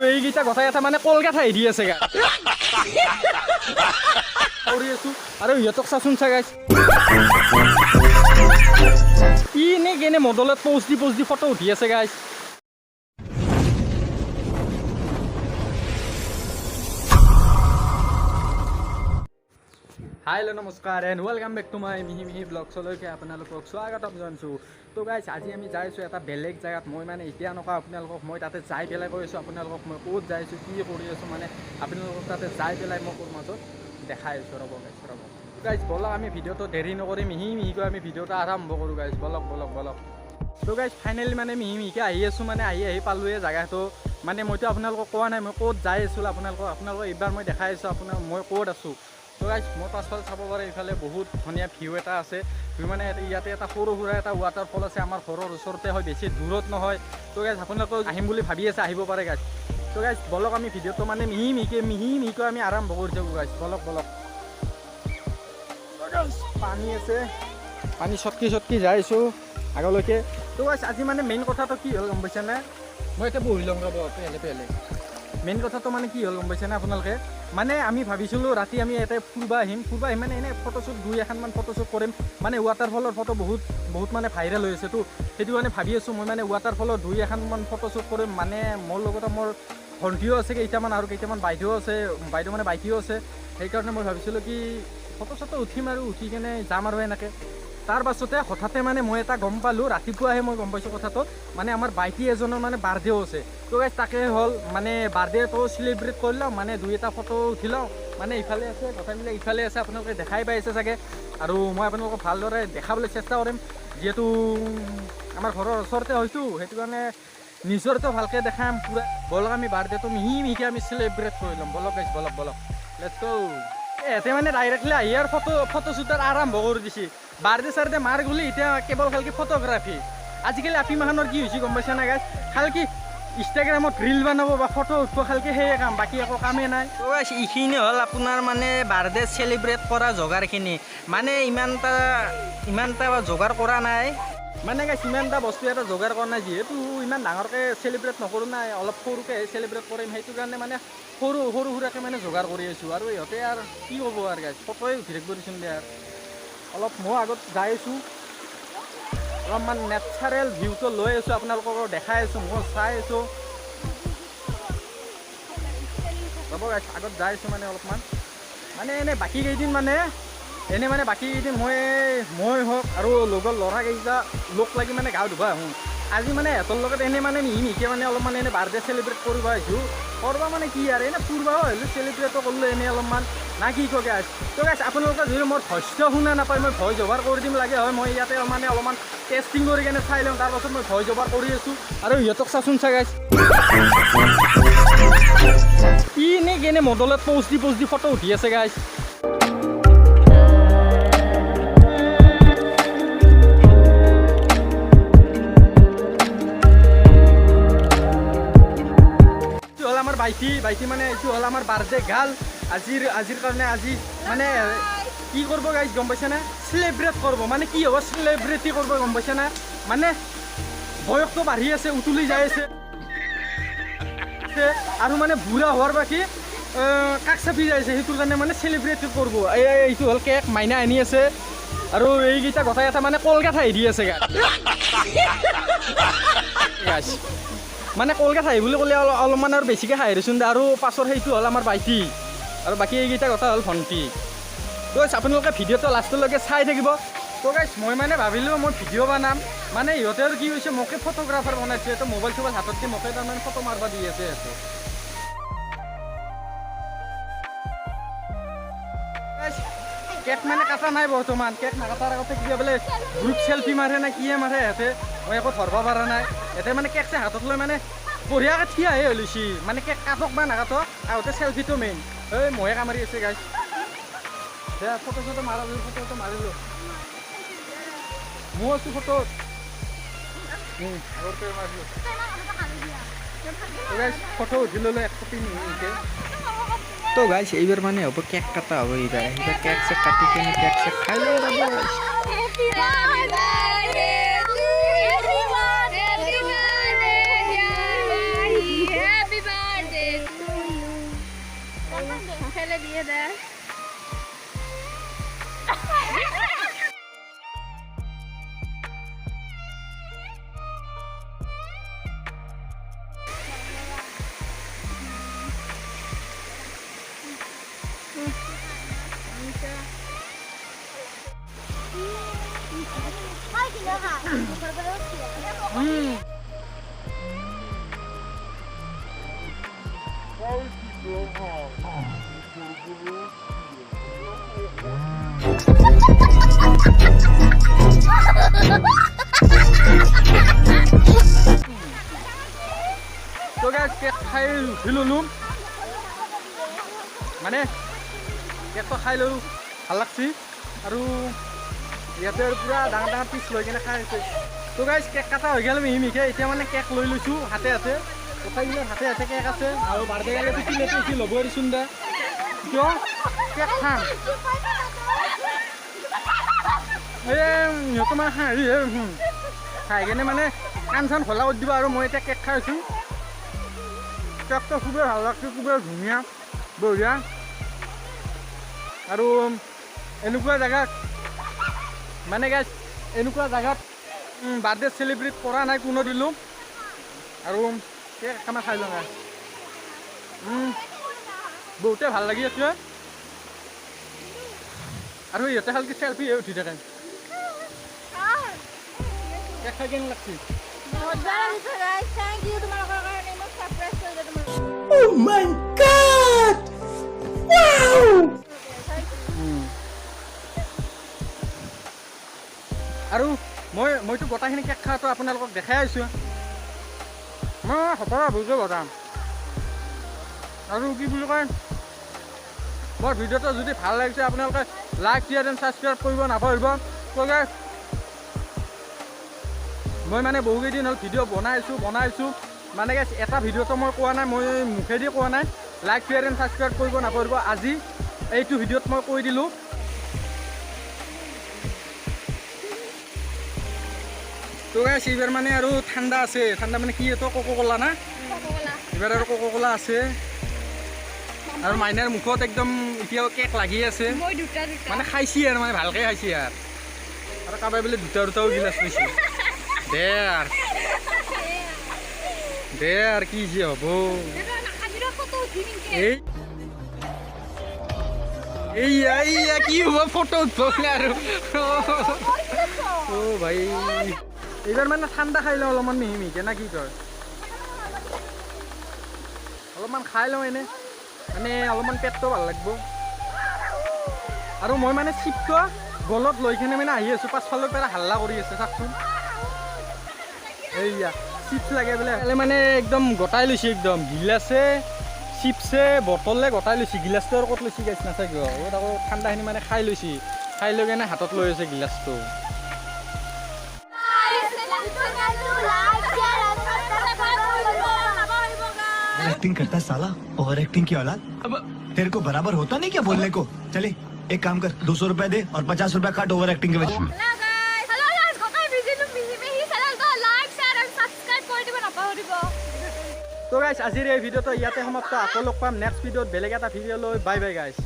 এইকেইটা কথাই এটা মানে কলকাতা আহি আছে গা কৰি আছো আৰু ইহঁতক চাচোন চাগাইছ ই নে কেনে মডলত পোষ্ট দি ফটো উঠি আছে গাইছ হাই হেল্ল' নমস্কাৰ and welcome back to my Mihi ব্লগছলৈকে আপোনালোকক স্বাগতম জনাইছোঁ তো গাইছ আজি আমি যাইছোঁ এটা বেলেগ জেগাত মই মানে এতিয়া নকওঁ আপোনালোকক মই তাতে যাই পেলাই কৈ আছোঁ আপোনালোকক মই ক'ত যাইছোঁ কি কৰি আছোঁ মানে আপোনালোকক তাতে যাই পেলাই মই ক'ৰ মাজত দেখাই আছোঁ ৰ'ব গাইছ বলক আমি ভিডিঅ'টো দেৰি নকৰি মিহিকৈ আমি ভিডিঅ'টো আৰম্ভ কৰোঁ গাইছ বলক তো গাইছ ফাইনেলি মানে মিহিকৈ আহি আছোঁ মানে আহি পালোঁৱে জেগাটো মানে মইতো আপোনালোকক কোৱা নাই মই ক'ত যাই আছোঁ আপোনালোকক এইবাৰ মই দেখাই আছোঁ আপোনাৰ মই ক'ত আছোঁ তো গাইছ মোৰ পাছফালে চাব পাৰে এইফালে বহুত ধুনীয়া ভিউ এটা আছে ভিউ মানে ইয়াতে এটা সৰু সুৰা এটা ৱাটাৰফল আছে আমাৰ ঘৰৰ ওচৰতে হয় বেছি দূৰত নহয় তো গাইছ আপোনালোকে আহিম বুলি ভাবি আছে আহিব পাৰে গাইছ তো গাইছ বলক আমি ভিডিঅ'টো মানে মিহিকৈ আমি আৰম্ভ কৰি থাকোঁ গাইছ বলক পানী আছে পানী চটকি যাই আছোঁ আগলৈকে তো গাইছ আজি মানে মেইন কথাটো কি হ'ল গম পাইছেনে মই এতিয়া বহি লওঁ ৰ'ব পেলে মেইন কথাটো মানে কি হ'ল গম পাইছেনে আপোনালোকে মানে আমি ভাবিছিলোঁ ৰাতি আমি ইয়াতে ফুৰিব আহিম মানে এনেই ফটোশ্বুট 2-3মান ফটোশ্বুট কৰিম মানে ৱাটাৰফলৰ ফটো বহুত মানে ভাইৰেল হৈ আছেতো সেইটো কাৰণে ভাবি আছোঁ মই মানে ৱাটাৰফলৰ 2-3মান ফটোশ্বুট কৰিম মানে মোৰ লগতে মোৰ ভণ্টিও আছে কেইটামান বাইদেউ আছে বাইকিও আছে সেইকাৰণে মই ভাবিছিলোঁ কি ফটোশ্বুট উঠিম আৰু উঠি কেনে যাম আৰু এনেকৈ তাৰ পাছতে হঠাতে মানে মই এটা গম পালোঁ ৰাতিপুৱাহে মই গম পাইছোঁ কথাটো মানে আমাৰ বাইটি এজনৰ মানে বাৰ্থডেও আছে তো গাইছ তাকে হ'ল মানে বাৰ্থডেটো চেলিব্ৰেট কৰি লওঁ মানে 2-এটা ফটো উঠি লওঁ মানে ইফালে আছে কথাবিলাক ইফালে আছে আপোনালোকে দেখাই পাই আছে চাগে আৰু মই আপোনালোকক ভালদৰে দেখাবলৈ চেষ্টা কৰিম যিহেতু আমাৰ ঘৰৰ ওচৰতে হৈছোঁ সেইটো কাৰণে নিজৰটো ভালকৈ দেখাম পূৰা বলক আমি বাৰ্থডেটো মিহিকৈ আমি চেলিব্ৰেট কৰি ল'ম বলক গাইছ বলক লেটছ গো এতে মানে ডাইৰেক্টলি আহি আৰু ফটোশ্বুটৰ আৰম্ভ কৰি দিছে বাৰ্থডে মাৰ গ'লে এতিয়া কেৱল খালকি ফটোগ্ৰাফী আজিকালি আপি মাহানৰ কি হৈছে গম পাইছে না গাইছ খালকি ইনষ্টাগ্ৰামত ৰিল বনাব বা ফটো উঠিব খালকি সেয়ে কাম বাকী একো কামেই নাই তো এইখিনি হ'ল আপোনাৰ মানে বাৰ্থডে চেলিব্ৰেট কৰা যোগাৰখিনি মানে ইমান এটা যোগাৰ কৰা নাই মানে গাইছ ইমান এটা বস্তু এটা যোগাৰ কৰা নাই যিহেতু ইমান ডাঙৰকৈ চেলিব্ৰেট নকৰোঁ নাই অলপ সৰুকৈ চেলিব্ৰেট কৰিম সেইটো কাৰণে মানে সৰু সুৰাকৈ মানে যোগাৰ কৰি আছোঁ আৰু ইহঁতে আৰু কি ক'ব আৰু গাইছ ফটোৱে উঠি থাকিব দিছোঁ দে আৰু অলপ মই আগত যাই আছোঁ অলপমান নেচাৰেল ভিউটো লৈ আছোঁ আপোনালোকক দেখাই আছোঁ মই চাই আছোঁ ৰ'ব গাইছ আগত যাই আছোঁ মানে অলপমান মানে এনেই বাকী কেইদিন মই হওক আৰু লগৰ ল'ৰাকেইটা লগ লাগি মানে গা ধুব আহোঁ আজি মানে সিহঁতৰ লগত এনেই মানে মিহিকৈ মানে অলপমান এনেই বাৰ্থডে চেলিব্ৰেট কৰিব আহিছোঁ কৰবা মানে কি আৰু এনেই ফুৰিবও আহিলোঁ চেলিব্ৰেটো কৰিলোঁ এনেই অলপমান না কি কয় গাইছ তো গাইছ আপোনালোকে যদি মোৰ ভইচ শুনা নাপায় মই ভইচ অভাৰ কৰি দিম লাগে হয় মই ইয়াতে মানে অলপমান টেষ্টিং কৰি কেনে চাই লওঁ তাৰপাছত মই ভইচ অভাৰ কৰি আছোঁ আৰু ইহঁতক চাচোন চাগাইছ ই নে কেনে মডলত পোষ্ট দি ফটো উঠি আছে গাইছ বাইটি মানে এইটো হ'ল আমাৰ বাৰ্থডে গাৰ্ল আজিৰ কাৰণে আজি মানে কি কৰিব গাইছ গম পাইছেনে চেলিব্ৰেট কৰিব মানে কি হ'ব চেলিব্ৰেটি কৰিব গম পাইছেনে মানে বয়সটো বাঢ়ি আছে উতুলি যাই আছে আৰু মানে বুঢ়া হোৱাৰ বাকী কাষ চাপি যাই আছে সেইটোৰ কাৰণে মানে চেলিব্ৰেট কৰিব এইটো হ'ল কেক মাইনা আনি আছে আৰু এইকেইটা গোটাই এটা মানে কলকাতা আহি আছে গাইছ মানে কলকাতা আহি বুলি ক'লে অলপমান আৰু বেছিকৈ খাই আহিছোঁ আৰু পাছৰ সেইটো হ'ল আমাৰ বাইটি আৰু বাকী এইকেইটা কথা হ'ল ভণ্টি তো গাইছ আপোনালোকে ভিডিঅ'টো লাষ্টলৈকে চাই থাকিব তো গাইছ মই মানে ভাবিলোঁ মই ভিডিঅ' বনাম মানে ইহঁতে আৰু কি হৈছে মোকে ফটোগ্ৰাফাৰ বনাইছে তো মোবাইল চোবাইল হাতত দি মোকে তাৰমানে ফটো মাৰিব দি আছে কেক মানে কাটা নাই বৰ্তমান কেক নাকাটাৰ আগতে কিবা বোলে গ্ৰুপ চেল্ফি মাৰে নে কিয়ে মাৰে সিহঁতে মই একো ধৰিব পৰা নাই ইয়াতে মানে কেকছে হাতত লৈ মানে বঢ়িয়াকৈ থিয়াহে লৈছি মানে কেক কাটক বা নাকাটক আগতে চেল্ফিটো মেইন মহে কামাৰি আছে গাইছ ফটো মাৰিলোঁ মই আছোঁ ফটোত মাৰিলোঁ গাইছ ফটো উঠি ল'লে 1 কপি নিকে তো গাইছ এইবাৰ মানে হ'ব কেক কাটা হ'ব এইবাৰ কেক চেক কাটি কেনে কেক চেক খাই ল'ব ফেলে দিয়ে দেয় তো গাইজ কেক খাই উঠি ল'লোঁ মানে কেকটো খাই ল'লোঁ ভাল লাগছি আৰু ইয়াতে পূৰা ডাঙৰ ডাঙৰ পিচ লৈ কিনে খাই আছে তো গাইজ কেক কটা হৈ গ'ল মিহিমিহিকৈ এতিয়া মানে কেক লৈ লৈছোঁ হাতে হাতে গোটেইবিলাক হাতে হাতে কেক আছে আৰু বাৰ্থডে গাড়ীটো কিনেতো সি ল'ব দিছোন দে কিয় কেক খাম সিহঁতৰ মানে হেৰি খাই কিনে মানে কাণ চান খোলা কৰি দিব আৰু মই এতিয়া কেক খাই আছোঁ কেকটো খুবেই ভাল লাগছে খুবেই ধুনীয়া বঢ়িয়া আৰু এনেকুৱা জেগাত মানে গাইজ এনেকুৱা জেগাত বাৰ্থডে চেলিব্ৰেট কৰা নাই কোনো দিলোঁ আৰু কেক খানা খাই লওঁ বহুতে ভাল লাগি আছে আৰু ইহঁতে খালি চেল্ফি উঠি থাকে কেক খাই কেনে লাগছে Oh my God! Wow! আৰু মইতো গোটেইখিনি কেক খোৱাটো আপোনালোকক দেখাই আছোঁ মই সফল ভুলকৈ বজাম আৰু কি বুলি কয় মোৰ ভিডিঅ'টো যদি ভাল লাগিছে আপোনালোকে লাইক শ্বেয়াৰ এণ্ড ছাবস্ক্ৰাইব কৰিব নাপাহৰিব গতিকে মই মানে বহুকেইদিন হ'ল ভিডিঅ' বনাইছোঁ মানে এটা ভিডিঅ'টো মই কোৱা নাই মই মুখেদি কোৱা নাই লাইক শ্বেয়াৰ এণ্ড ছাবস্ক্ৰাইব কৰিব নাপাহৰিব আজি এইটো ভিডিঅ'ত মই কৈ দিলোঁ তো গাইছ এইবাৰ মানে আৰু ঠাণ্ডা আছে ঠাণ্ডা মানে কি এইটো কোকো-কোলা না এইবাৰ আৰু কোকো-কোলা আছে আৰু মাইনাৰ মুখত একদম এতিয়াও কেক লাগি আছে মানে খাইছি আৰু মানে ভালকৈ খাইছি আৰু কাৰোবাই বোলে দুটাও গিলাচ লৈছে দে আৰু কি যে হ'ব এইয়া কি হ'ব ফটো উঠবনে আৰু অ' ভাই এইবাৰ মানে ঠাণ্ডা খাই লওঁ অলপমান মিহিমিহিকৈ না কি কয় অলপমান খাই লওঁ এনে মানে অলপমান পেটটো ভাল লাগিব আৰু মই মানে চিপটো গলত লৈ কিনে মানে আহি আছোঁ পাছফালৰ পৰা হাল্লা কৰি আছে চাওকচোন এইয়া চিপছ লাগে বোলে মানে একদম গোটাই লৈছে একদম গিলাচে চিপছে বটলে গোটাই লৈছে গিলাচটো আৰু ক'ত লৈছে গাইছ নাচাই কিয় আকৌ ঠাণ্ডাখিনি মানে খাই লৈছে খাই লৈ কিনে হাতত লৈ আছে গিলাচটো एक्टिंग करता है साला ओवर एक्टिंग की औलाद अब तेरे को बराबर होता नहीं क्या बोलने को चले एक काम कर 200 रुपए दे और 50 रुपए काट ओवर एक्टिंग के वजह তো গাইছ আজিৰ এই ভিডিঅ'টো ইয়াতে সমাপ্ত আকৌ লগ পাম নেক্সট ভিডিঅ'ত বেলেগ এটা ভিডিঅ' লৈ বাই বাই গাইছ